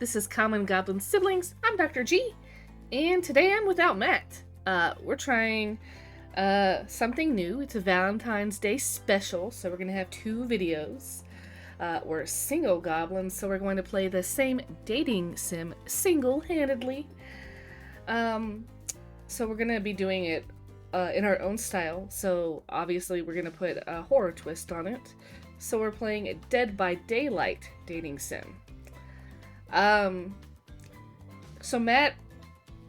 this is Common Goblin Siblings. I'm Dr. G, and today I'm without Matt. We're trying something new. It's a Valentine's Day special, so we're going to have two videos. We're single goblins, so we're going to play the same dating sim single-handedly. So we're going to be doing it in our own style, so obviously we're going to put a horror twist on it. So we're playing a Dead by Daylight dating sim. So Matt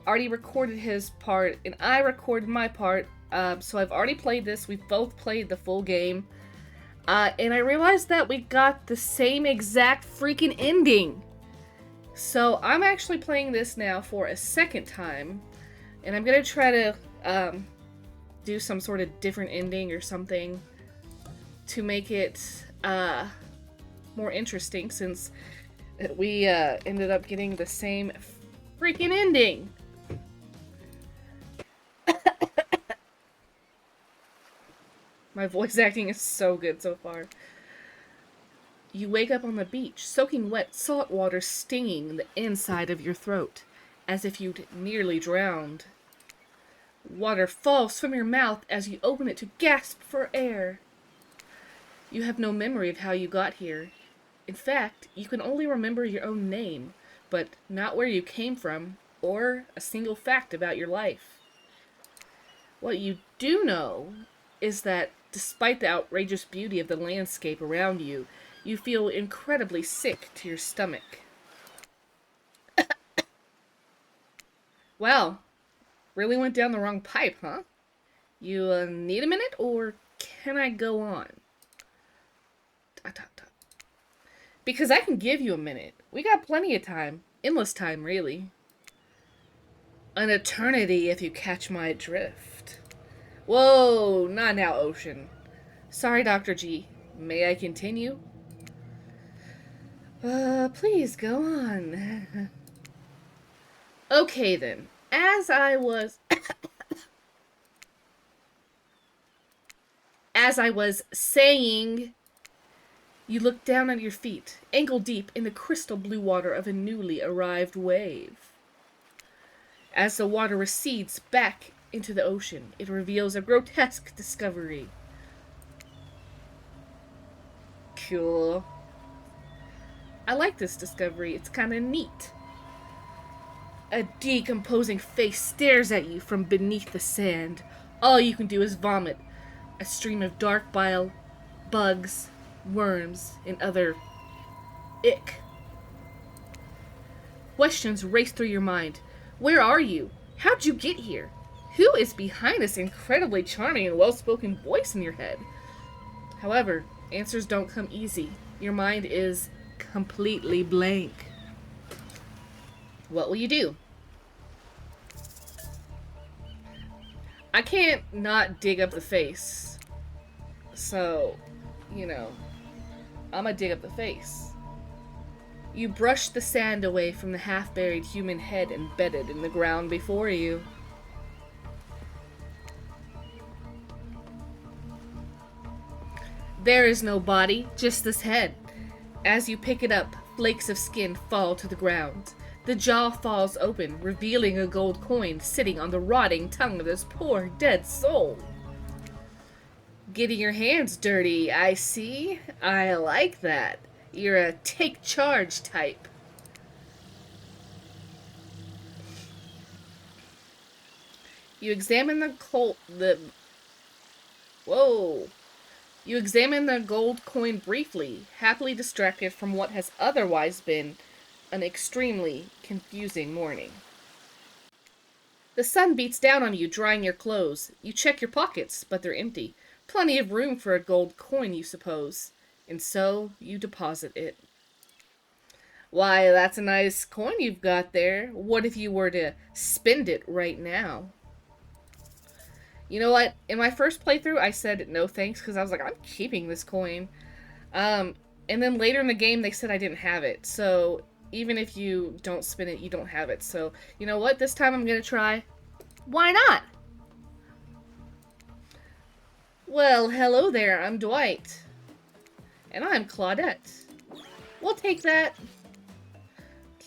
already recorded his part, and I recorded my part, so I've already played this. We've both played the full game, and I realized that we got the same exact freaking ending. So I'm actually playing this now for a second time, and I'm gonna try to, do some sort of different ending or something to make it, more interesting, since we ended up getting the same freaking ending. My voice acting is so good so far. You wake up on the beach, soaking wet salt water stinging the inside of your throat, as if you'd nearly drowned. Water falls from your mouth as you open it to gasp for air. You have no memory of how you got here. In fact, you can only remember your own name, but not where you came from, or a single fact about your life. What you do know is that, despite the outrageous beauty of the landscape around you, you feel incredibly sick to your stomach. Well, really went down the wrong pipe, huh? You need a minute, or can I go on? Because I can give you a minute. We got plenty of time. Endless time, really. An eternity, if you catch my drift. Whoa, not now, Ocean. Sorry, Dr. G. May I continue? Please go on. Okay, then. As I was saying, you look down at your feet, ankle deep in the crystal blue water of a newly arrived wave. As the water recedes back into the ocean, it reveals a grotesque discovery. Cool. I like this discovery. It's kind of neat. A decomposing face stares at you from beneath the sand. All you can do is vomit. A stream of dark bile, bugs, worms, and other ick. Questions race through your mind. Where are you? How'd you get here? Who is behind this incredibly charming and well-spoken voice in your head? However, answers don't come easy. Your mind is completely blank. What will you do? I can't not dig up the face. So, you know, I'm gonna dig up the face. You brush the sand away from the half-buried human head embedded in the ground before you. There is no body, just this head. As you pick it up, flakes of skin fall to the ground. The jaw falls open, revealing a gold coin sitting on the rotting tongue of this poor dead soul. Getting your hands dirty, I see. I like that. You're a take charge type. You examine You examine the gold coin briefly, happily distracted from what has otherwise been an extremely confusing morning. The sun beats down on you, drying your clothes. You check your pockets, but they're empty. Plenty of room for a gold coin, you suppose. And so, you deposit it. Why, that's a nice coin you've got there. What if you were to spend it right now? You know what? In my first playthrough, I said no thanks, because I was like, I'm keeping this coin. And then later in the game, they said I didn't have it. So, even if you don't spin it, you don't have it. So, you know what? This time I'm gonna try. Why not? Well, hello there. I'm Dwight. And I'm Claudette. We'll take that.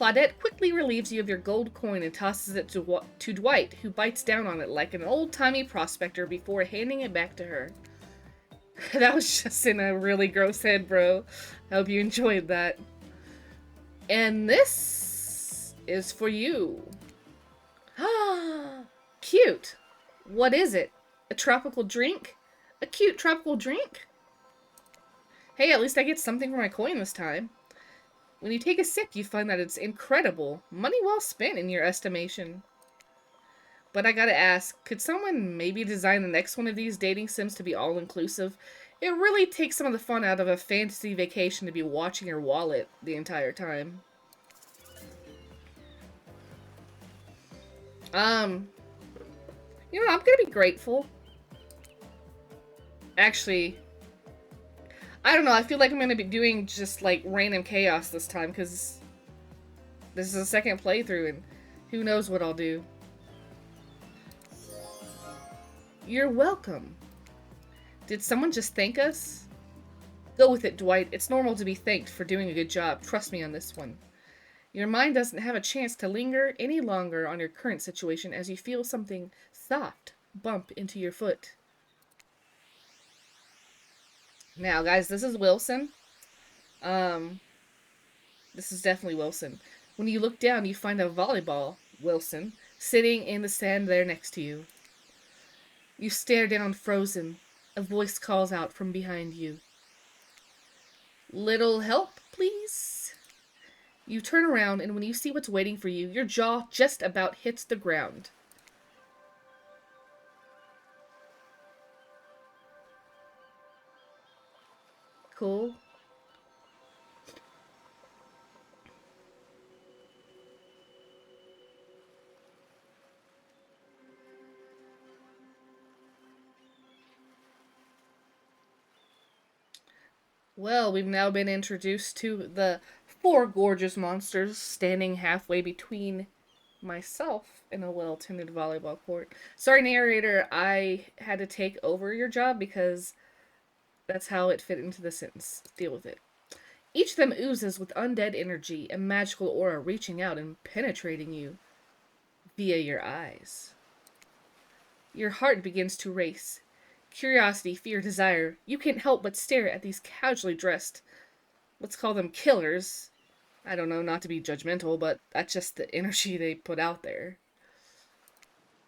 Claudette quickly relieves you of your gold coin and tosses it to Dwight, who bites down on it like an old-timey prospector before handing it back to her. That was just in a really gross head, bro. I hope you enjoyed that. And this is for you. Ah, cute. What is it? A tropical drink? A cute tropical drink? Hey, at least I get something for my coin this time. When you take a sip, you find that it's incredible. Money well spent in your estimation. But I gotta ask, could someone maybe design the next one of these dating sims to be all-inclusive? It really takes some of the fun out of a fantasy vacation to be watching your wallet the entire time. You know, I'm gonna be grateful. Actually, I don't know, I feel like I'm gonna be doing just, like, random chaos this time, because this is a second playthrough, and who knows what I'll do. You're welcome. Did someone just thank us? Go with it, Dwight. It's normal to be thanked for doing a good job. Trust me on this one. Your mind doesn't have a chance to linger any longer on your current situation as you feel something soft bump into your foot. Now, guys, this is Wilson. This is definitely Wilson. When you look down, you find a volleyball, Wilson, sitting in the sand there next to you. You stare down, frozen. A voice calls out from behind you. Little help, please? You turn around, and when you see what's waiting for you, your jaw just about hits the ground. Cool. Well, we've now been introduced to the four gorgeous monsters standing halfway between myself and a well-tended volleyball court. Sorry, narrator, I had to take over your job because that's how it fit into the sentence. Deal with it. Each of them oozes with undead energy, a magical aura reaching out and penetrating you via your eyes. Your heart begins to race. Curiosity, fear, desire. You can't help but stare at these casually dressed, let's call them killers. I don't know, not to be judgmental, but that's just the energy they put out there.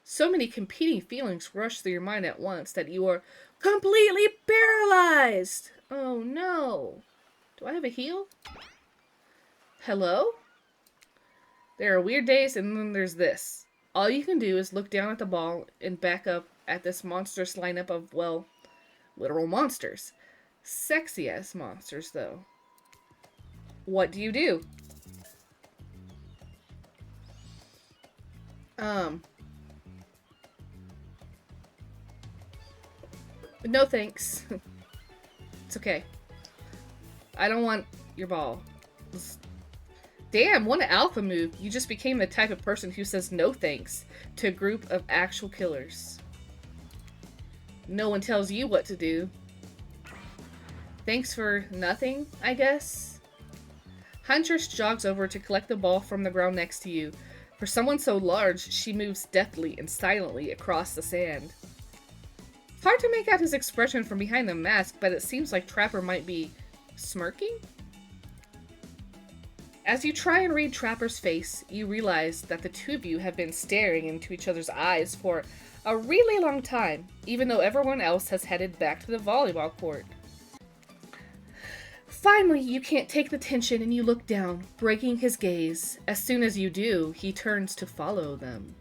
So many competing feelings rush through your mind at once that you are completely paralyzed. Oh no. Do I have a heal? Hello? There are weird days, and then there's this. All you can do is look down at the ball and back up at this monstrous lineup of, well, literal monsters. Sexy-ass monsters, though. What do you do? No thanks. It's okay. I don't want your ball. Damn, what an alpha move. You just became the type of person who says no thanks to a group of actual killers. No one tells you what to do. Thanks for nothing, I guess? Huntress jogs over to collect the ball from the ground next to you. For someone so large, she moves deftly and silently across the sand. It's hard to make out his expression from behind the mask, but it seems like Trapper might be smirking? As you try and read Trapper's face, you realize that the two of you have been staring into each other's eyes for a really long time, even though everyone else has headed back to the volleyball court. Finally, you can't take the tension and you look down, breaking his gaze. As soon as you do, he turns to follow them.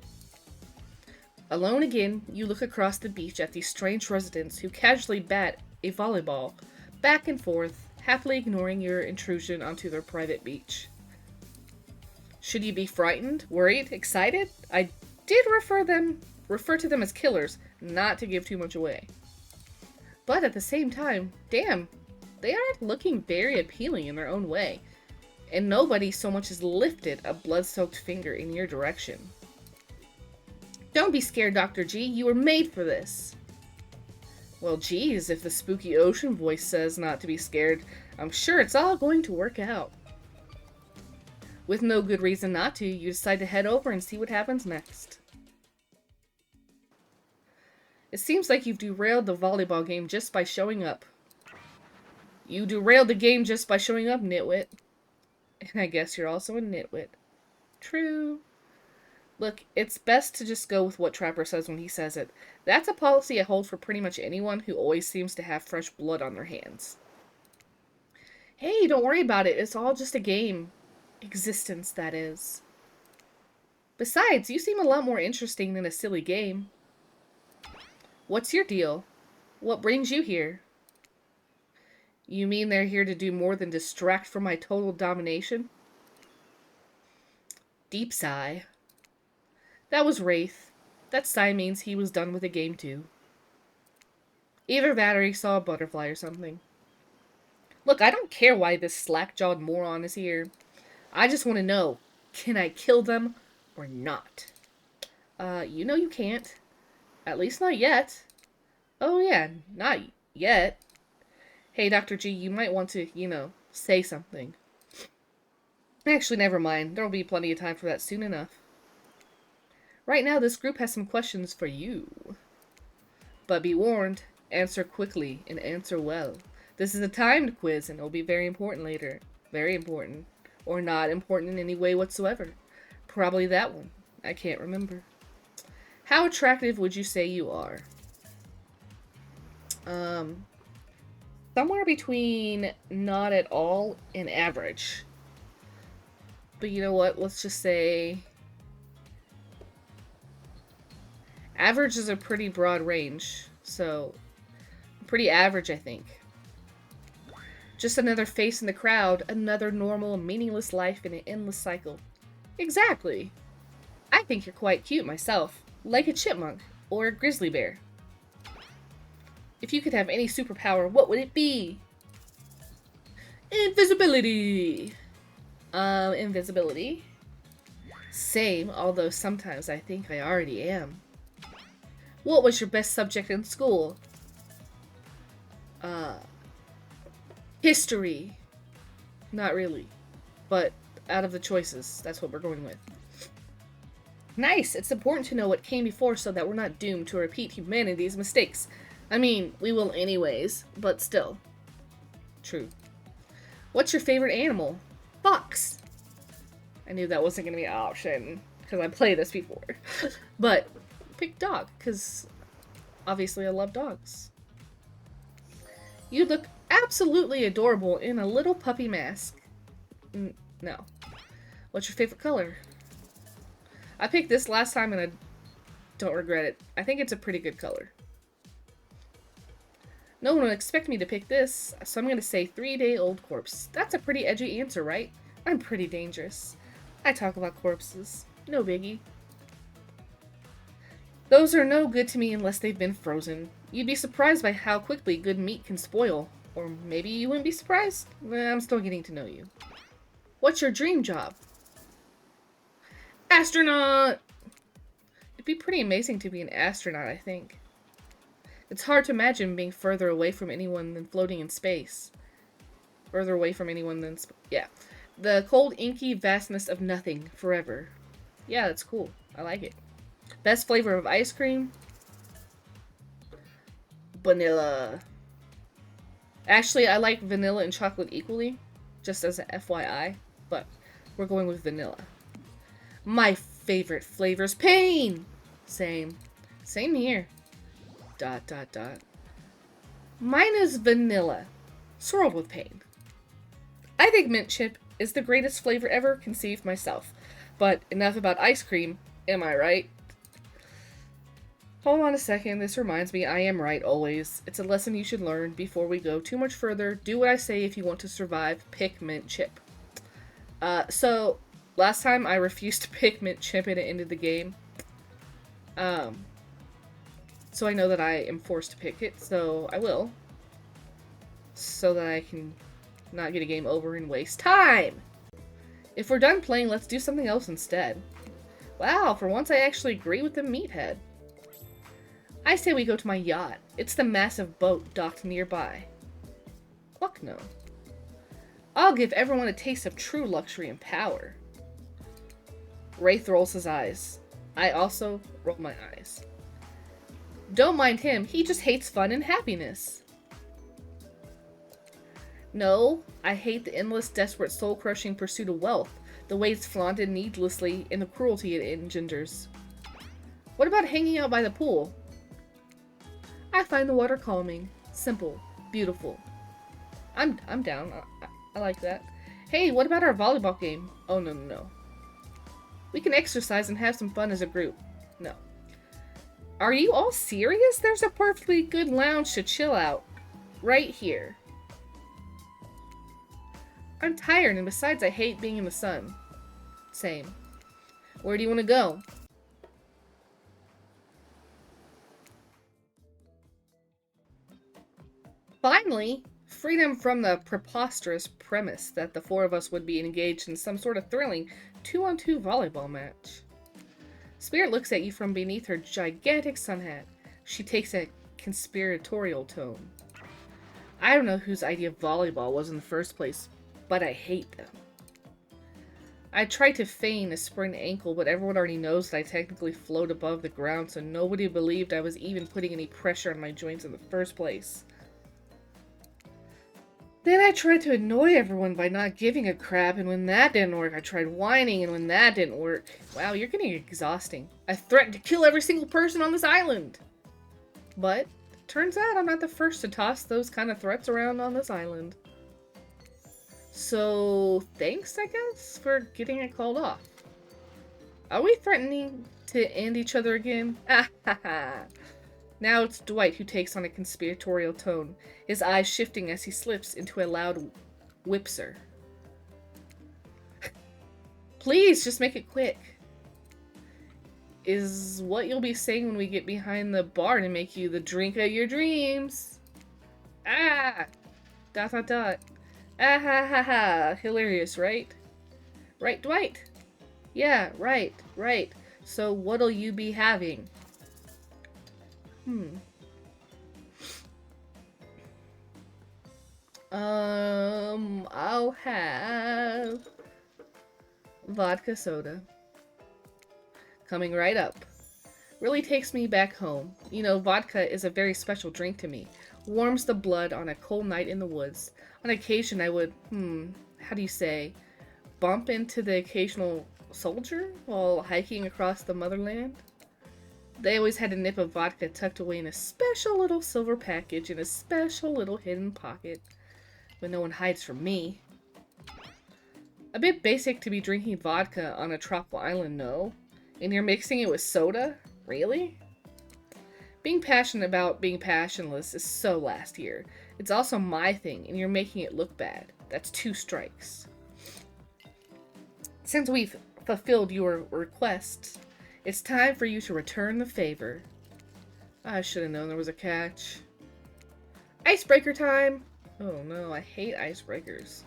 Alone again, you look across the beach at these strange residents who casually bat a volleyball, back and forth, happily ignoring your intrusion onto their private beach. Should you be frightened, worried, excited? I did refer to them as killers, not to give too much away. But at the same time, damn, they are looking very appealing in their own way, and nobody so much as lifted a blood-soaked finger in your direction. Don't be scared, Dr. G, you were made for this. Well, geez, if the spooky ocean voice says not to be scared, I'm sure it's all going to work out. With no good reason not to, you decide to head over and see what happens next. It seems like you've derailed the volleyball game just by showing up. You derailed the game just by showing up, nitwit. And I guess you're also a nitwit. True. Look, it's best to just go with what Trapper says when he says it. That's a policy I hold for pretty much anyone who always seems to have fresh blood on their hands. Hey, don't worry about it. It's all just a game. Existence, that is. Besides, you seem a lot more interesting than a silly game. What's your deal? What brings you here? You mean they're here to do more than distract from my total domination? Deep sigh. That was Wraith. That sigh means he was done with the game too. Either that or he saw a butterfly or something. Look, I don't care why this slack-jawed moron is here. I just want to know, can I kill them or not? You know you can't. At least not yet. Oh yeah, not yet. Hey, Dr. G, you might want to, say something. Actually, never mind. There'll be plenty of time for that soon enough. Right now, this group has some questions for you. But be warned, answer quickly and answer well. This is a timed quiz and it'll be very important later. Very important. Or not important in any way whatsoever. Probably that one. I can't remember. How attractive would you say you are? Somewhere between not at all and average. But you know what? Let's just say average is a pretty broad range. So pretty average, I think. Just another face in the crowd, another normal, meaningless life in an endless cycle. Exactly. I think you're quite cute myself, like a chipmunk or a grizzly bear. If you could have any superpower, what would it be? Invisibility. Invisibility. Same, although sometimes I think I already am. What was your best subject in school? History. Not really. But out of the choices, that's what we're going with. Nice! It's important to know what came before so that we're not doomed to repeat humanity's mistakes. I mean, we will anyways, but still. True. What's your favorite animal? Fox! I knew that wasn't going to be an option, because I played this before. But, pick dog, because obviously I love dogs. You look absolutely adorable in a little puppy mask. No. What's your favorite color? I picked this last time and I don't regret it. I think it's a pretty good color. No one would expect me to pick this, so I'm going to say 3-day-old corpse. That's a pretty edgy answer, right? I'm pretty dangerous. I talk about corpses. No biggie. Those are no good to me unless they've been frozen. You'd be surprised by how quickly good meat can spoil. Or maybe you wouldn't be surprised? Well, I'm still getting to know you. What's your dream job? Astronaut! It'd be pretty amazing to be an astronaut, I think. It's hard to imagine being further away from anyone than floating in space. Further away from anyone than... yeah. The cold, inky vastness of nothing, forever. Yeah, that's cool. I like it. Best flavor of ice cream? Vanilla. Actually, I like vanilla and chocolate equally, just as an FYI, but we're going with vanilla. My favorite flavor's pain! Same. Same here. ... Mine is vanilla, swirled with pain. I think mint chip is the greatest flavor ever conceived myself, but enough about ice cream, am I right? Hold on a second, this reminds me I am right always. It's a lesson you should learn before we go too much further. Do what I say if you want to survive. Pick mint chip. So, last time I refused to pick mint chip and it ended the game. So I know that I am forced to pick it, so I will. So that I can not get a game over and waste time! If we're done playing, let's do something else instead. Wow, for once I actually agree with the meathead. I say we go to my yacht. It's the massive boat docked nearby. Fuck no. I'll give everyone a taste of true luxury and power. Wraith rolls his eyes. I also roll my eyes. Don't mind him, he just hates fun and happiness. No, I hate the endless, desperate, soul-crushing pursuit of wealth, the way it's flaunted needlessly, and the cruelty it engenders. What about hanging out by the pool? I find the water calming, simple, beautiful. I'm down. I like that. Hey, what about our volleyball game? Oh, no. We can exercise and have some fun as a group. No. Are you all serious? There's a perfectly good lounge to chill out. Right here. I'm tired, and besides, I hate being in the sun. Same. Where do you want to go? Finally, freedom from the preposterous premise that the four of us would be engaged in some sort of thrilling 2-on-2 volleyball match. Spirit looks at you from beneath her gigantic sun hat. She takes a conspiratorial tone. I don't know whose idea volleyball was in the first place, but I hate them. I tried to feign a sprained ankle, but everyone already knows that I technically float above the ground, so nobody believed I was even putting any pressure on my joints in the first place. Then I tried to annoy everyone by not giving a crap, and when that didn't work, I tried whining, and when that didn't work... Wow, you're getting exhausting. I threatened to kill every single person on this island! But, turns out I'm not the first to toss those kind of threats around on this island. So, thanks, I guess, for getting it called off. Are we threatening to end each other again? Ah ha ha! Now it's Dwight who takes on a conspiratorial tone, his eyes shifting as he slips into a loud whipser. Please, just make it quick. Is what you'll be saying when we get behind the bar to make you the drink of your dreams. Ah! ... Ah ha ha ha. Hilarious, right? Right, Dwight? Yeah, right. So what'll you be having? I'll have vodka soda. Coming right up. Really takes me back home. You know, vodka is a very special drink to me. Warms the blood on a cold night in the woods. On occasion I would, how do you say, bump into the occasional soldier while hiking across the motherland. They always had a nip of vodka tucked away in a special little silver package in a special little hidden pocket. But no one hides from me. A bit basic to be drinking vodka on a tropical island, no? And you're mixing it with soda? Really? Being passionate about being passionless is so last year. It's also my thing, and you're making it look bad. That's 2 strikes. Since we've fulfilled your request, it's time for you to return the favor. I should have known there was a catch. Icebreaker time! Oh no, I hate icebreakers.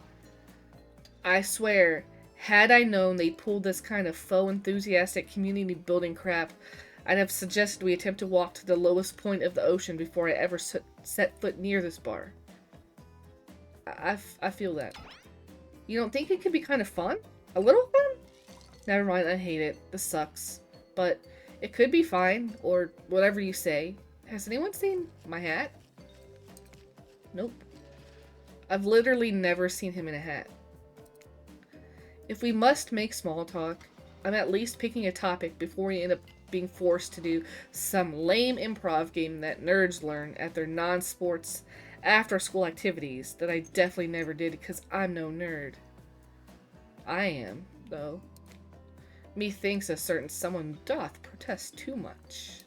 I swear, had I known they'd pull this kind of faux enthusiastic community building crap, I'd have suggested we attempt to walk to the lowest point of the ocean before I ever set foot near this bar. I feel that. You don't think it could be kind of fun? A little fun? Never mind, I hate it. This sucks. But it could be fine, or whatever you say. Has anyone seen my hat? Nope. I've literally never seen him in a hat. If we must make small talk, I'm at least picking a topic before we end up being forced to do some lame improv game that nerds learn at their non-sports after-school activities that I definitely never did because I'm no nerd. I am, though. Methinks a certain someone doth protest too much.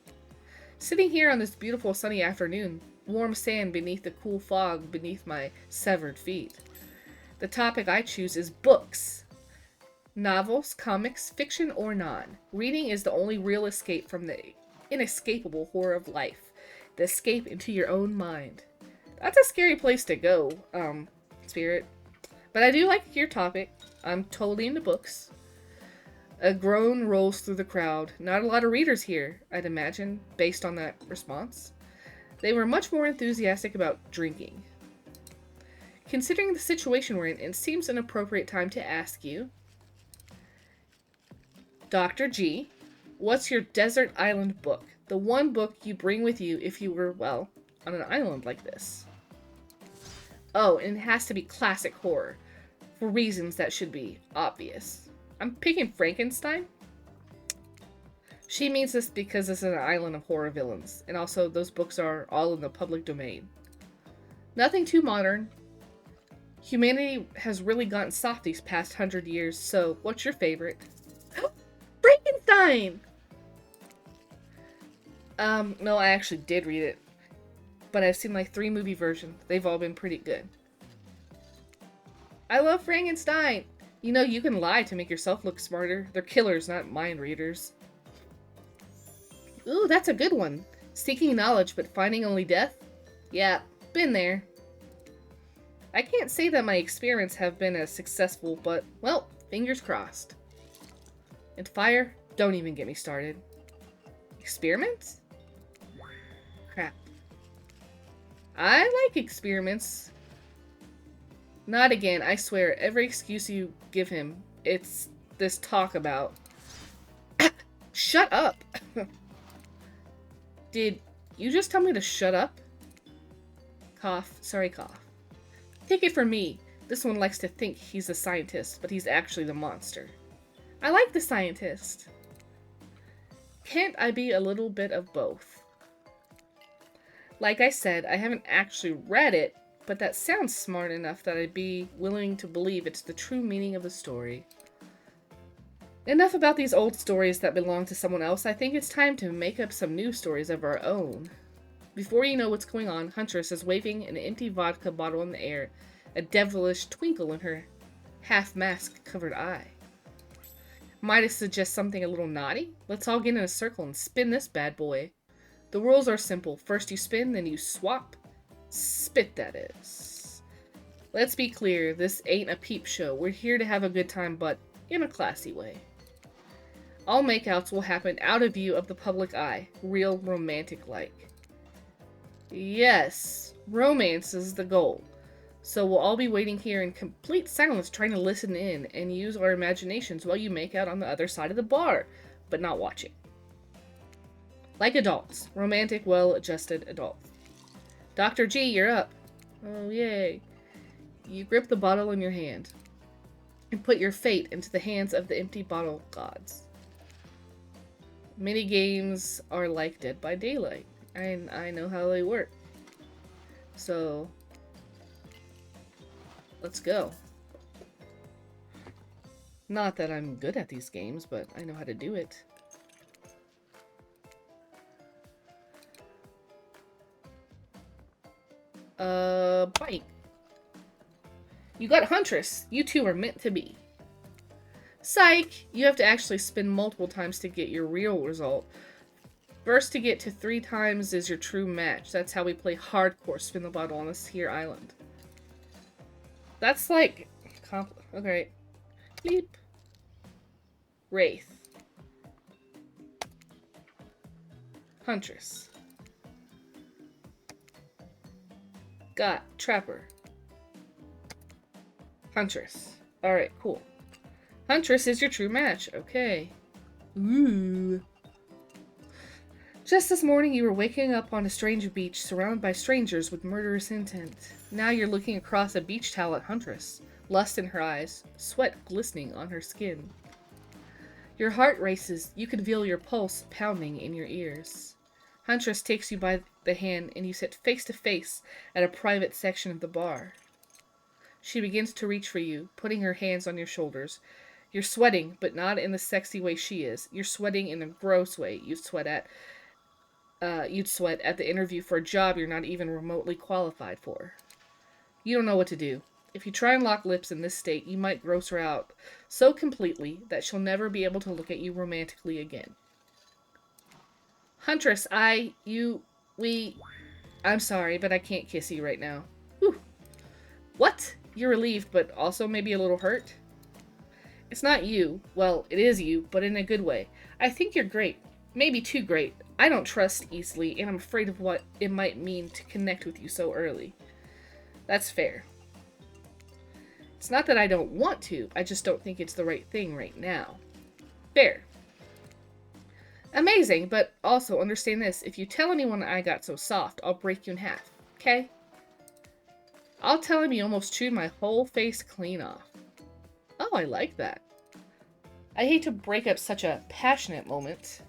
Sitting here on this beautiful sunny afternoon, warm sand beneath the cool fog beneath my severed feet. The topic I choose is books. Novels, comics, fiction, or non. Reading is the only real escape from the inescapable horror of life. The escape into your own mind. That's a scary place to go, Spirit. But I do like your topic. I'm totally into books. A groan rolls through the crowd. Not a lot of readers here, I'd imagine, based on that response. They were much more enthusiastic about drinking. Considering the situation we're in, it seems an appropriate time to ask you, Dr. G, what's your desert island book? The one book you bring with you if you were, well, on an island like this. Oh, and it has to be classic horror, for reasons that should be obvious. I'm picking Frankenstein. She means this because it's an island of horror villains, and also those books are all in the public domain. Nothing too modern. Humanity has really gotten soft these past 100 years, so what's your favorite? Frankenstein! No, I actually did read it, but I've seen like 3 movie versions. They've all been pretty good. I love Frankenstein! You know, you can lie to make yourself look smarter. They're killers, not mind readers. Ooh, that's a good one. Seeking knowledge, but finding only death? Yeah, been there. I can't say that my experiments have been as successful, but, well, fingers crossed. And fire? Don't even get me started. Experiments? Crap. I like experiments. Not again, I swear. Every excuse you give him, it's this talk about... Shut up! Did you just tell me to shut up? Cough. Sorry, cough. Take it from me. This one likes to think he's a scientist, but he's actually the monster. I like the scientist. Can't I be a little bit of both? Like I said, I haven't actually read it, but that sounds smart enough that I'd be willing to believe it's the true meaning of the story. Enough about these old stories that belong to someone else. I think it's time to make up some new stories of our own. Before you know what's going on, Huntress is waving an empty vodka bottle in the air, a devilish twinkle in her half-mask-covered eye. Might I suggest something a little naughty? Let's all get in a circle and spin this bad boy. The rules are simple. First you spin, then you swap. Spit, that is. Let's be clear, this ain't a peep show. We're here to have a good time, but in a classy way. All makeouts will happen out of view of the public eye, real romantic-like. Yes, romance is the goal. So we'll all be waiting here in complete silence trying to listen in and use our imaginations while you make out on the other side of the bar, but not watching. Like adults. Romantic, well-adjusted adults. Dr. G, you're up. Oh, yay. You grip the bottle in your hand and put your fate into the hands of the empty bottle gods. Mini games are like Dead by Daylight. I know how they work. So, let's go. Not that I'm good at these games, but I know how to do it. Bite. You got Huntress. You two are meant to be. Psych! You have to actually spin multiple times to get your real result. First to get to 3 times is your true match. That's how we play hardcore spin the bottle on this here island. That's like... Okay. Bleep. Wraith. Huntress. Got Trapper. Huntress. Alright, cool. Huntress is your true match. Okay. Ooh. Just this morning you were waking up on a strange beach surrounded by strangers with murderous intent. Now you're looking across a beach towel at Huntress, lust in her eyes, sweat glistening on her skin. Your heart races. You can feel your pulse pounding in your ears. Huntress takes you by the hand and you sit face to face at a private section of the bar. She begins to reach for you, putting her hands on your shoulders. You're sweating, but not in the sexy way she is. You're sweating in a gross way you'd sweat at the interview for a job you're not even remotely qualified for. You don't know what to do. If you try and lock lips in this state, you might gross her out so completely that she'll never be able to look at you romantically again. Huntress, I'm sorry, but I can't kiss you right now. Whew. What? You're relieved, but also maybe a little hurt? It's not you. Well, it is you, but in a good way. I think you're great. Maybe too great. I don't trust easily, and I'm afraid of what it might mean to connect with you so early. That's fair. It's not that I don't want to, I just don't think it's the right thing right now. Fair. Amazing, but also understand this. If you tell anyone I got so soft, I'll break you in half, okay? I'll tell him you almost chewed my whole face clean off. Oh, I like that. I hate to break up such a passionate moment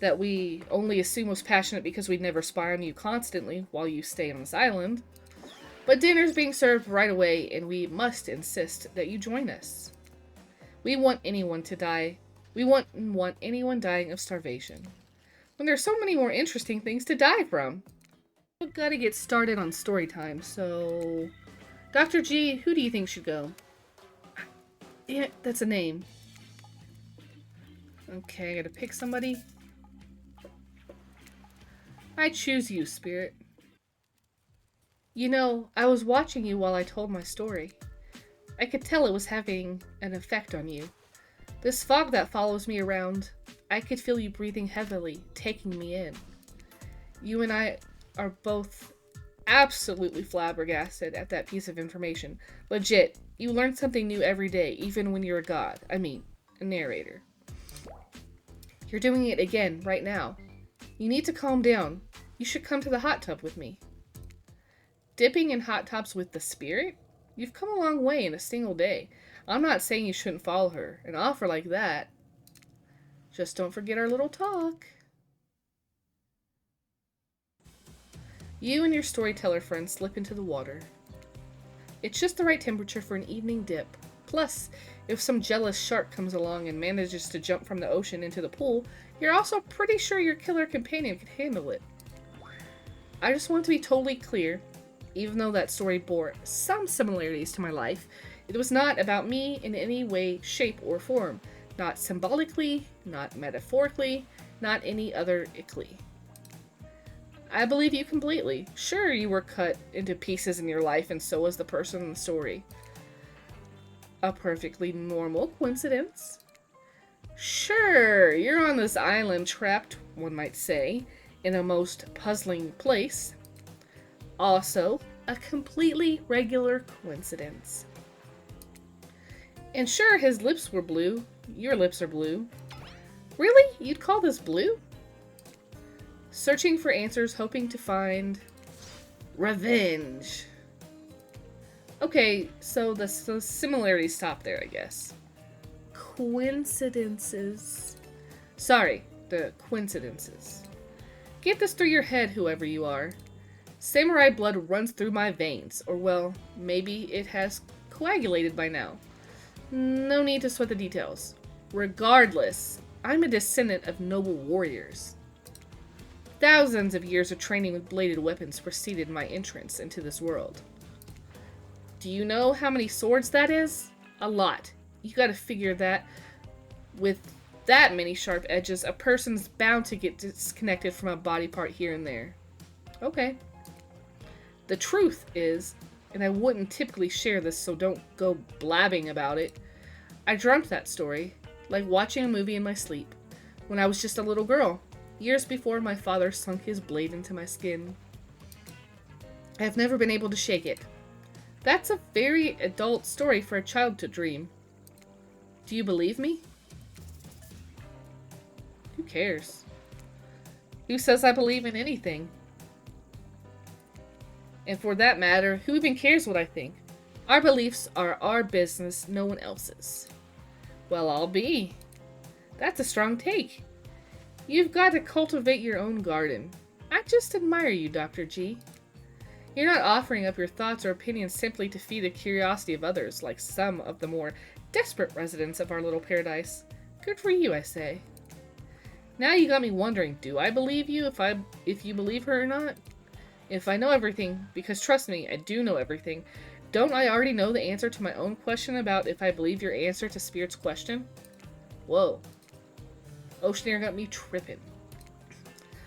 that we only assume was passionate because we'd never spy on you constantly while you stay on this island. But dinner's being served right away, and we must insist that you join us. We want anyone to die. We wouldn't want anyone dying of starvation, when there's so many more interesting things to die from. We've got to get started on story time, so... Dr. G, who do you think should go? Yeah, that's a name. Okay, I gotta pick somebody. I choose you, Spirit. You know, I was watching you while I told my story. I could tell it was having an effect on you. This fog that follows me around, I could feel you breathing heavily, taking me in. You and I are both absolutely flabbergasted at that piece of information. Legit, you learn something new every day, even when you're a god. I mean, a narrator. You're doing it again, right now. You need to calm down. You should come to the hot tub with me. Dipping in hot tubs with the Spirit? You've come a long way in a single day. I'm not saying you shouldn't follow her. An offer like that. Just don't forget our little talk. You and your storyteller friend slip into the water. It's just the right temperature for an evening dip. Plus, if some jealous shark comes along and manages to jump from the ocean into the pool, you're also pretty sure your killer companion can handle it. I just want to be totally clear, even though that story bore some similarities to my life, it was not about me in any way, shape, or form. Not symbolically, not metaphorically, not any other ickly. I believe you completely. Sure, you were cut into pieces in your life, and so was the person in the story. A perfectly normal coincidence. Sure, you're on this island trapped, one might say, in a most puzzling place. Also, a completely regular coincidence. And sure, his lips were blue. Your lips are blue. Really? You'd call this blue? Searching for answers, hoping to find... revenge. Okay, so the similarities stop there, I guess. Coincidences. Sorry, the coincidences. Get this through your head, whoever you are. Samurai blood runs through my veins, or well, maybe it has coagulated by now. No need to sweat the details. Regardless, I'm a descendant of noble warriors. Thousands of years of training with bladed weapons preceded my entrance into this world. Do you know how many swords that is? A lot. You gotta figure that with that many sharp edges, a person's bound to get disconnected from a body part here and there. Okay. The truth is, and I wouldn't typically share this, so don't go blabbing about it, I dreamt that story, like watching a movie in my sleep, when I was just a little girl, years before my father sunk his blade into my skin. I have never been able to shake it. That's a very adult story for a child to dream. Do you believe me? Who cares? Who says I believe in anything? And for that matter, who even cares what I think? Our beliefs are our business, no one else's. Well, I'll be. That's a strong take. You've got to cultivate your own garden. I just admire you, Dr. G. You're not offering up your thoughts or opinions simply to feed the curiosity of others, like some of the more desperate residents of our little paradise. Good for you, I say. Now you got me wondering, do I believe you if you believe her or not? If I know everything, because trust me, I do know everything, don't I already know the answer to my own question about if I believe your answer to Spirit's question? Whoa. Ocean air got me tripping.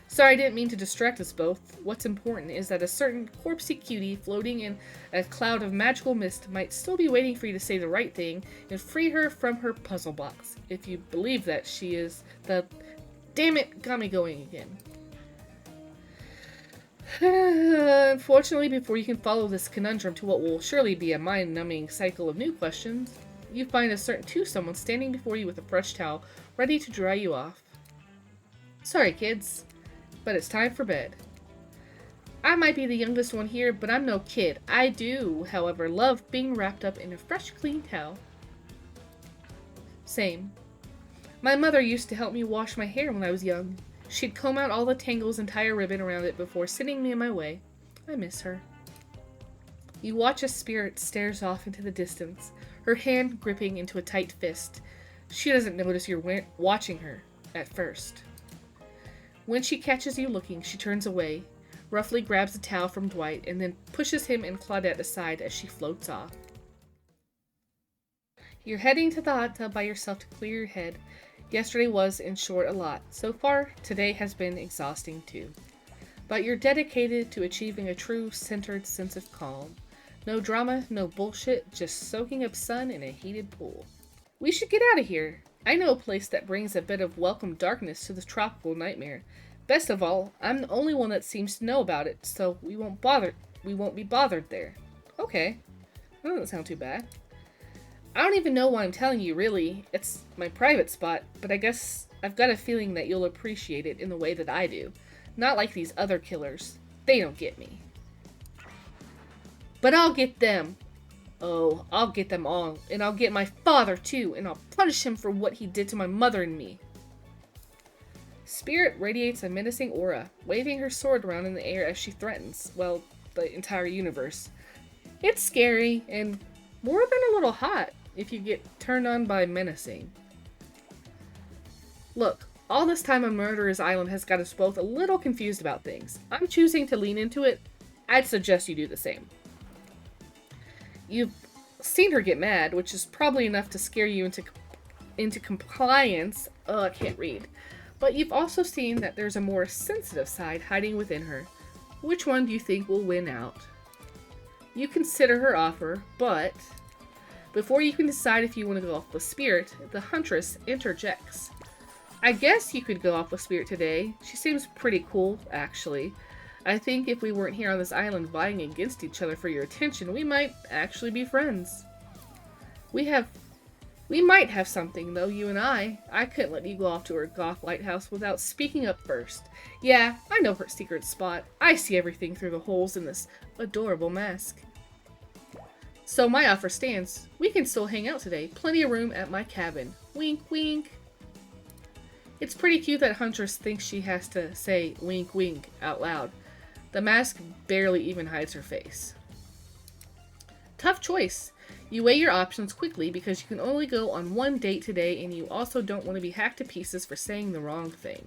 Sorry, I didn't mean to distract us both. What's important is that a certain corpsey cutie floating in a cloud of magical mist might still be waiting for you to say the right thing and free her from her puzzle box. If you believe that she is the... Damn it, got me going again. Unfortunately, before you can follow this conundrum to what will surely be a mind-numbing cycle of new questions, you find a certain someone standing before you with a fresh towel, ready to dry you off. Sorry, kids, but it's time for bed. I might be the youngest one here, but I'm no kid. I do, however, love being wrapped up in a fresh, clean towel. Same. My mother used to help me wash my hair when I was young. She'd comb out all the tangles and tie a ribbon around it before sending me on my way. I miss her. You watch as Spirit stares off into the distance, her hand gripping into a tight fist. She doesn't notice you're watching her, at first. When she catches you looking, she turns away, roughly grabs a towel from Dwight, and then pushes him and Claudette aside as she floats off. You're heading to the hot tub by yourself to clear your head. Yesterday was, in short, a lot. So far, today has been exhausting too. But you're dedicated to achieving a true, centered sense of calm. No drama, no bullshit, just soaking up sun in a heated pool. We should get out of here. I know a place that brings a bit of welcome darkness to this tropical nightmare. Best of all, I'm the only one that seems to know about it, so we won't be bothered there. Okay. That doesn't sound too bad. I don't even know why I'm telling you, really. It's my private spot, but I guess I've got a feeling that you'll appreciate it in the way that I do. Not like these other killers. They don't get me. But I'll get them. Oh, I'll get them all. And I'll get my father, too, and I'll punish him for what he did to my mother and me. Spirit radiates a menacing aura, waving her sword around in the air as she threatens, well, the entire universe. It's scary, and more than a little hot, if you get turned on by menacing. Look, all this time on Murderer's Island has got us both a little confused about things. I'm choosing to lean into it. I'd suggest you do the same. You've seen her get mad, which is probably enough to scare you into compliance. I can't read. But you've also seen that there's a more sensitive side hiding within her. Which one do you think will win out? You consider her offer, but before you can decide if you want to go off with Spirit, the Huntress interjects. I guess you could go off with Spirit today. She seems pretty cool, actually. I think if we weren't here on this island vying against each other for your attention, we might actually be friends. We might have something, though, you and I. I couldn't let you go off to her goth lighthouse without speaking up first. Yeah, I know her secret spot. I see everything through the holes in this adorable mask. So my offer stands. We can still hang out today. Plenty of room at my cabin. Wink, wink. It's pretty cute that Huntress thinks she has to say wink, wink out loud. The mask barely even hides her face. Tough choice. You weigh your options quickly because you can only go on one date today and you also don't want to be hacked to pieces for saying the wrong thing.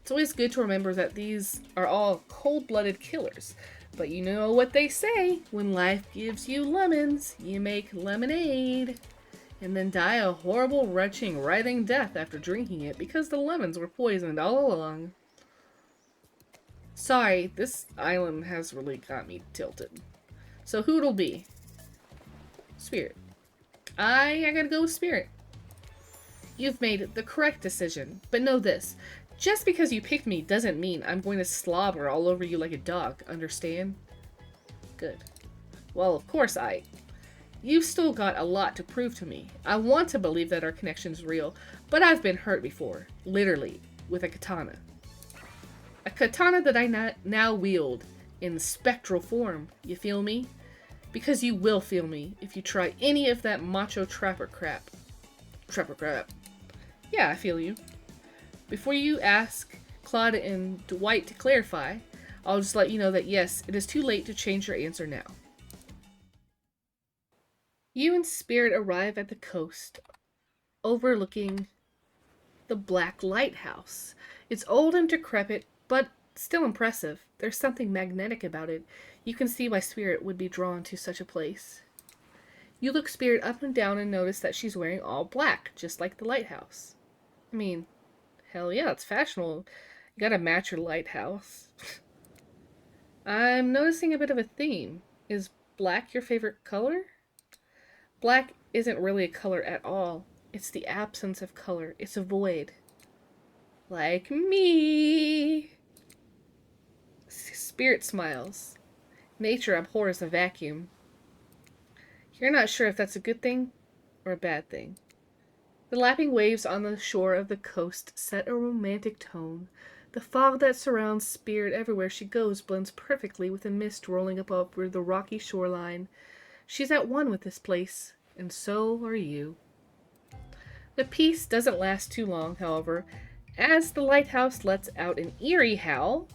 It's always good to remember that these are all cold-blooded killers. But you know what they say, when life gives you lemons, you make lemonade. And then die a horrible, retching, writhing death after drinking it because the lemons were poisoned all along. Sorry, this island has really got me tilted. So who it'll be? Spirit. I gotta go with Spirit. You've made the correct decision, but know this. Just because you picked me doesn't mean I'm going to slobber all over you like a dog, understand? Good. Well, of course You've still got a lot to prove to me. I want to believe that our connection's real, but I've been hurt before. Literally. With a katana. A katana that I now wield in spectral form. You feel me? Because you will feel me if you try any of that macho trapper crap. Trapper crap. Yeah, I feel you. Before you ask Claude and Dwight to clarify, I'll just let you know that yes, it is too late to change your answer now. You and Spirit arrive at the coast, overlooking the Black Lighthouse. It's old and decrepit, but still impressive. There's something magnetic about it. You can see why Spirit would be drawn to such a place. You look Spirit up and down and notice that she's wearing all black, just like the lighthouse. I mean, hell yeah, it's fashionable. You gotta match your lighthouse. I'm noticing a bit of a theme. Is black your favorite color? Black isn't really a color at all. It's the absence of color. It's a void. Like me. Spirit smiles. Nature abhors a vacuum. You're not sure if that's a good thing or a bad thing. The lapping waves on the shore of the coast set a romantic tone. The fog that surrounds Spirit everywhere she goes blends perfectly with the mist rolling up over the rocky shoreline. She's at one with this place, and so are you. The peace doesn't last too long, however, as the lighthouse lets out an eerie howl,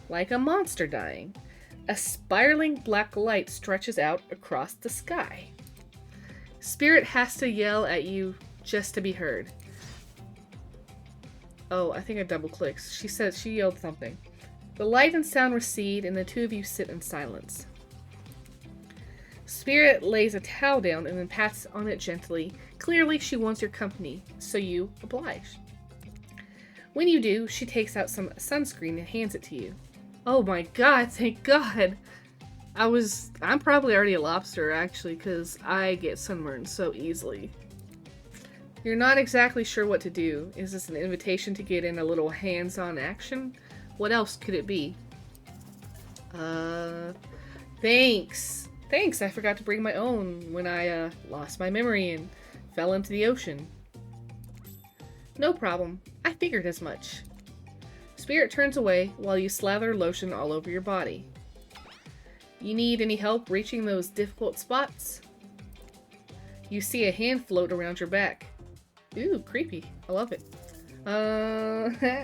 like a monster dying. A spiraling black light stretches out across the sky. Spirit has to yell at you just to be heard. Oh, I think I double-clicked. She yelled something. The light and sound recede, and the two of you sit in silence. Spirit lays a towel down and then pats on it gently. Clearly, she wants your company, so you oblige. When you do, she takes out some sunscreen and hands it to you. Oh my god, thank god! I'm probably already a lobster, actually, because I get sunburned so easily. You're not exactly sure what to do. Is this an invitation to get in a little hands-on action? What else could it be? Thanks. Thanks, I forgot to bring my own when I, lost my memory and fell into the ocean. No problem. I figured as much. Spirit turns away while you slather lotion all over your body. You need any help reaching those difficult spots? You see a hand float around your back. Ooh, creepy. I love it.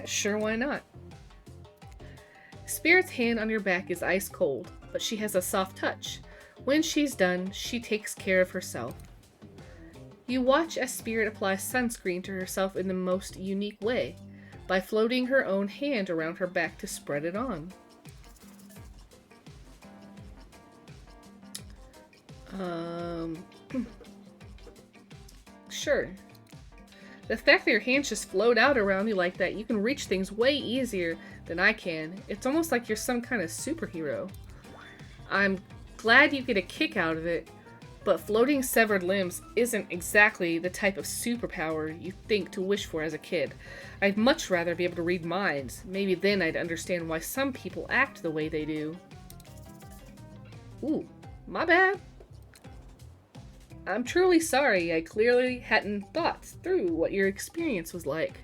Sure, why not? Spirit's hand on your back is ice cold, but she has a soft touch. When she's done, she takes care of herself. You watch as Spirit applies sunscreen to herself in the most unique way, by floating her own hand around her back to spread it on. Sure. The fact that your hands just float out around you like that, you can reach things way easier than I can. It's almost like you're some kind of superhero. I'm glad you get a kick out of it, but floating severed limbs isn't exactly the type of superpower you think to wish for as a kid. I'd much rather be able to read minds. Maybe then I'd understand why some people act the way they do. Ooh, my bad. I'm truly sorry. I clearly hadn't thought through what your experience was like.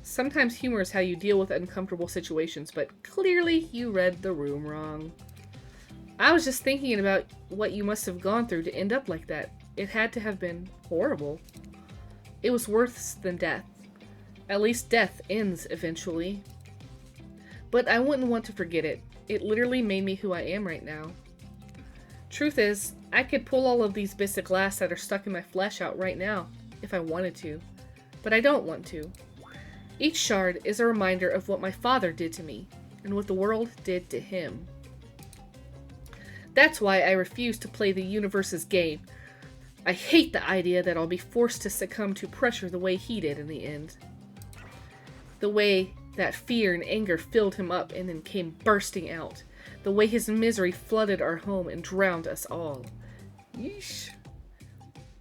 Sometimes humor is how you deal with uncomfortable situations, but clearly you read the room wrong. I was just thinking about what you must have gone through to end up like that. It had to have been horrible. It was worse than death. At least death ends eventually. But I wouldn't want to forget it. It literally made me who I am right now. Truth is, I could pull all of these bits of glass that are stuck in my flesh out right now, if I wanted to. But I don't want to. Each shard is a reminder of what my father did to me, and what the world did to him. That's why I refuse to play the universe's game. I hate the idea that I'll be forced to succumb to pressure the way he did in the end. The way that fear and anger filled him up and then came bursting out. The way his misery flooded our home and drowned us all. Yeesh.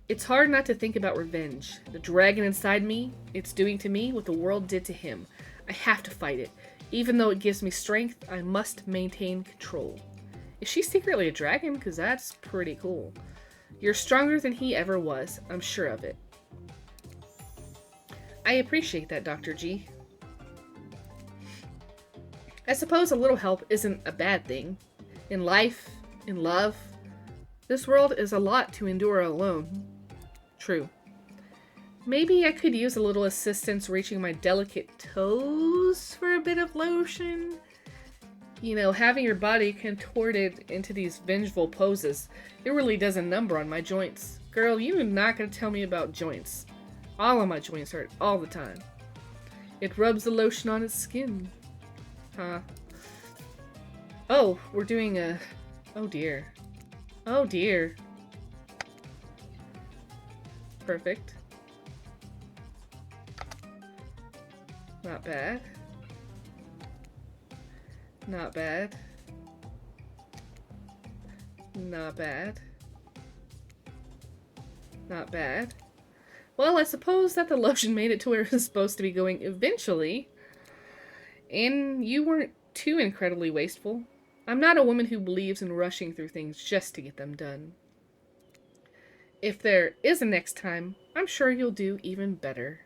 It's hard not to think about revenge. The dragon inside me, it's doing to me what the world did to him. I have to fight it. Even though it gives me strength, I must maintain control. Is she secretly a dragon? Because that's pretty cool. You're stronger than he ever was. I'm sure of it. I appreciate that, Dr. G. I suppose a little help isn't a bad thing. In life, in love, this world is a lot to endure alone. True. Maybe I could use a little assistance reaching my delicate toes for a bit of lotion. You know, having your body contorted into these vengeful poses, it really does a number on my joints. Girl, you're not going to tell me about joints. All of my joints hurt all the time. It rubs the lotion on its skin. Huh. Oh, we're doing a... Oh dear. Oh dear. Perfect. Not bad. Not bad. Not bad. Not bad. Well, I suppose that the lotion made it to where it was supposed to be going eventually. And you weren't too incredibly wasteful. I'm not a woman who believes in rushing through things just to get them done. If there is a next time, I'm sure you'll do even better.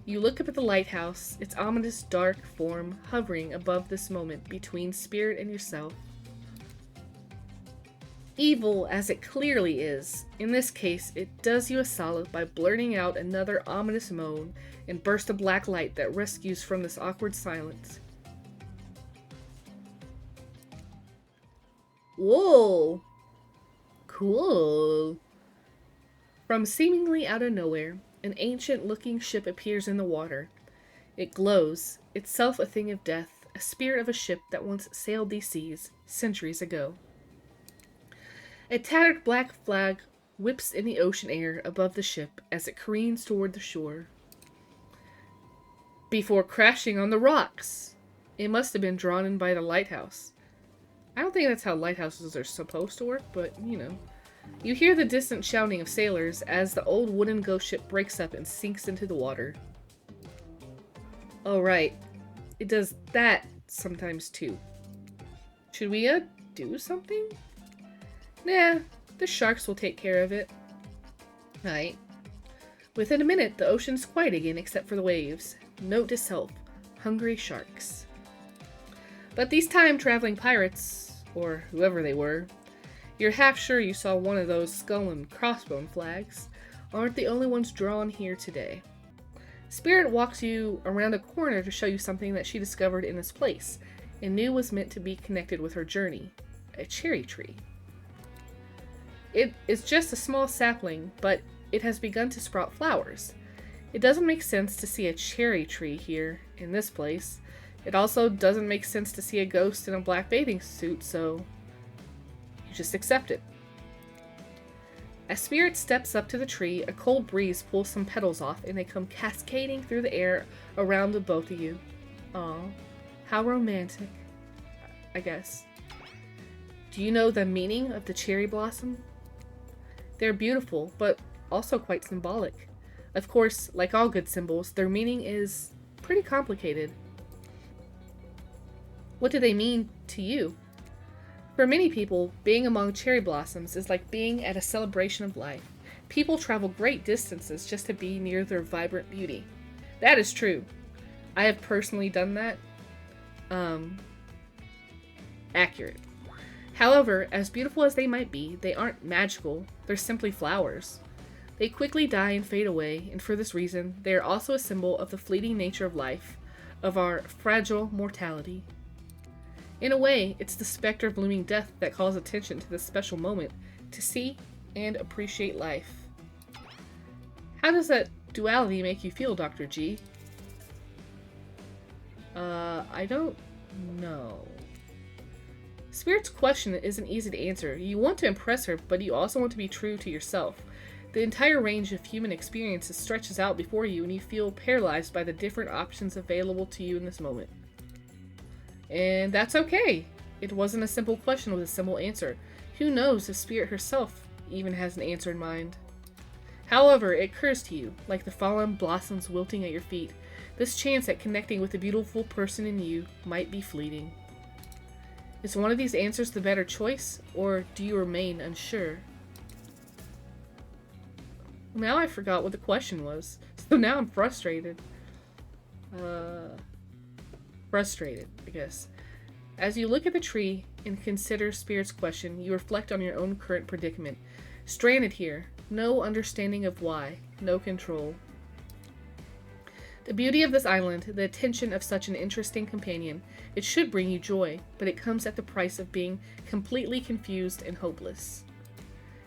You look up at the lighthouse, its ominous dark form hovering above this moment between Spirit and yourself. Evil as it clearly is, in this case, it does you a solid by blurting out another ominous moan and burst of black light that rescues from this awkward silence. Whoa! Cool. From seemingly out of nowhere, an ancient-looking ship appears in the water. It glows, itself a thing of death, a spirit of a ship that once sailed these seas, centuries ago. A tattered black flag whips in the ocean air above the ship as it careens toward the shore, before crashing on the rocks. It must have been drawn in by the lighthouse. I don't think that's how lighthouses are supposed to work, but, you know. You hear the distant shouting of sailors as the old wooden ghost ship breaks up and sinks into the water. Oh, right. It does that sometimes, too. Should we, do something? Nah, the sharks will take care of it. Right. Within a minute, the ocean's quiet again except for the waves. Note to self, hungry sharks. But these time-traveling pirates, or whoever they were, you're half sure you saw one of those skull and crossbone flags, aren't the only ones drawn here today. Spirit walks you around a corner to show you something that she discovered in this place, and knew was meant to be connected with her journey. A cherry tree. It is just a small sapling, but it has begun to sprout flowers. It doesn't make sense to see a cherry tree here, in this place. It also doesn't make sense to see a ghost in a black bathing suit, so you just accept it. As Spirit steps up to the tree, a cold breeze pulls some petals off and they come cascading through the air around the both of you. Aw, how romantic, I guess. Do you know the meaning of the cherry blossom? They're beautiful, but also quite symbolic. Of course, like all good symbols, their meaning is pretty complicated. What do they mean to you? For many people, being among cherry blossoms is like being at a celebration of life. People travel great distances just to be near their vibrant beauty. That is true. I have personally done that. Accurate. However, as beautiful as they might be, they aren't magical. They're simply flowers. They quickly die and fade away, and for this reason, they are also a symbol of the fleeting nature of life, of our fragile mortality. In a way, it's the specter of looming death that calls attention to this special moment to see and appreciate life. How does that duality make you feel, Dr. G? I don't know. Spirit's question isn't easy to answer. You want to impress her, but you also want to be true to yourself. The entire range of human experiences stretches out before you, and you feel paralyzed by the different options available to you in this moment. And that's okay. It wasn't a simple question with a simple answer. Who knows if Spirit herself even has an answer in mind. However, it occurs to you, like the fallen blossoms wilting at your feet, this chance at connecting with the beautiful person in you might be fleeting. Is one of these answers the better choice, or do you remain unsure? Now I forgot what the question was, so now I'm frustrated. Frustrated, I guess. As you look at the tree and consider Spirit's question, you reflect on your own current predicament. Stranded here, no understanding of why, no control. The beauty of this island, the attention of such an interesting companion, it should bring you joy, but it comes at the price of being completely confused and hopeless.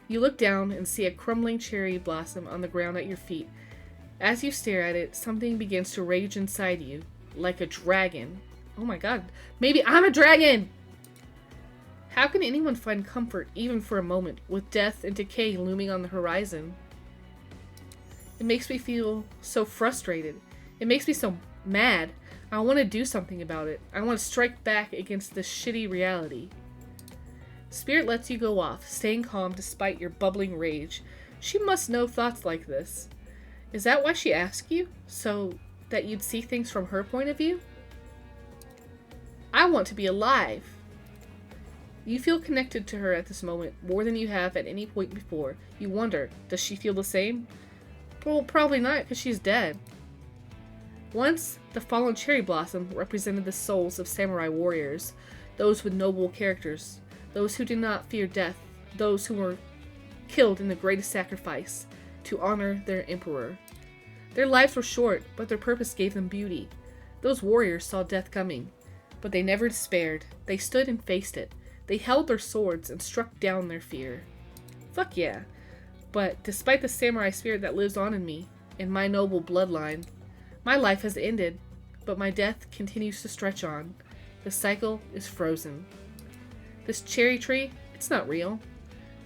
You look down and see a crumbling cherry blossom on the ground at your feet. As you stare at it, something begins to rage inside you, like a dragon. Oh my god, maybe I'm a dragon! How can anyone find comfort, even for a moment, with death and decay looming on the horizon? It makes me feel so frustrated. It makes me so mad. I want to do something about it. I want to strike back against this shitty reality. Spirit lets you go off, staying calm despite your bubbling rage. She must know thoughts like this. Is that why she asked you? So that you'd see things from her point of view? I want to be alive. You feel connected to her at this moment more than you have at any point before. You wonder, does she feel the same? Well, probably not, because she's dead. Once, the fallen cherry blossom represented the souls of samurai warriors, those with noble characters, those who did not fear death, those who were killed in the greatest sacrifice, to honor their emperor. Their lives were short, but their purpose gave them beauty. Those warriors saw death coming, but they never despaired. They stood and faced it. They held their swords and struck down their fear. Fuck yeah. But despite the samurai spirit that lives on in me, and my noble bloodline, my life has ended, but my death continues to stretch on. The cycle is frozen. This cherry tree, it's not real.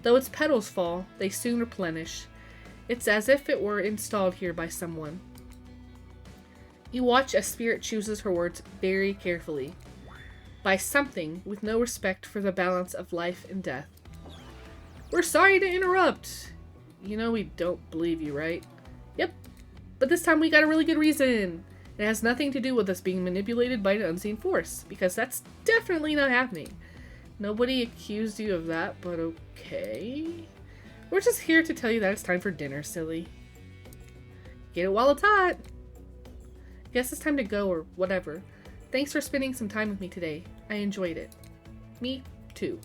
Though its petals fall, they soon replenish. It's as if it were installed here by someone. You watch as Spirit chooses her words very carefully. By something with no respect for the balance of life and death. We're sorry to interrupt. You know we don't believe you, right? Yep. But this time we got a really good reason. It has nothing to do with us being manipulated by an unseen force, because that's definitely not happening. Nobody accused you of that, but okay. We're just here to tell you that it's time for dinner, silly. Get it while it's hot. Guess it's time to go or whatever. Thanks for spending some time with me today. I enjoyed it. Me too.